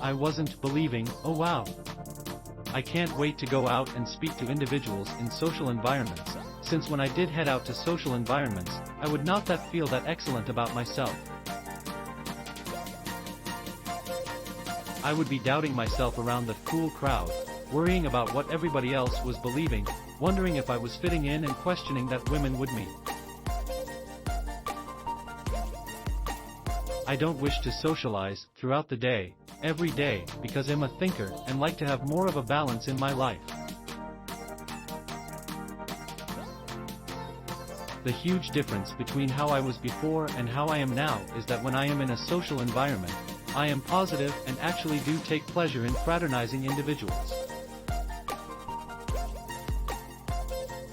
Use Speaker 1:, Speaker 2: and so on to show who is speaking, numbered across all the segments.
Speaker 1: I wasn't believing, oh wow. I can't wait to go out and speak to individuals in social environments, since when I did head out to social environments, I would not feel that excellent about myself. I would be doubting myself around the cool crowd, worrying about what everybody else was believing, wondering if I was fitting in and questioning that women would meet. I don't wish to socialize throughout the day, every day, because I'm a thinker and like to have more of a balance in my life. The huge difference between how I was before and how I am now is that when I am in a social environment, I am positive and actually do take pleasure in fraternizing individuals.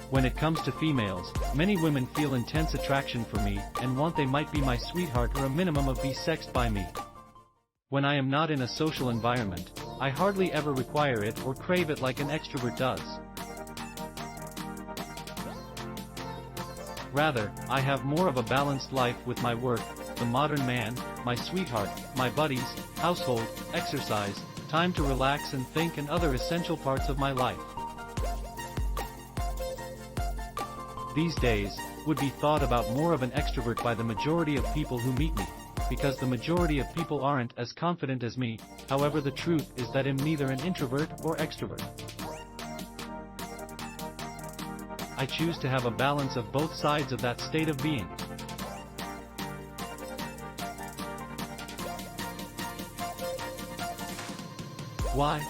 Speaker 1: When it comes to females, many women feel intense attraction for me and want they might be my sweetheart or a minimum of be sexed by me. When I am not in a social environment, I hardly ever require it or crave it like an extrovert does. Rather, I have more of a balanced life with my work, the modern man, my sweetheart, my buddies, household, exercise, time to relax and think and other essential parts of my life. These days, would be thought about more of an extrovert by the majority of people who meet me, because the majority of people aren't as confident as me. However, the truth is that I'm neither an introvert or extrovert. I choose to have a balance of both sides of that state of being. Why?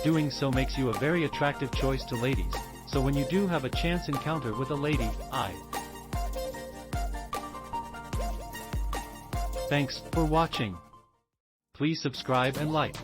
Speaker 1: Doing so makes you a very attractive choice to ladies, so when you do have a chance encounter with a lady, Thanks for watching. Please subscribe and like.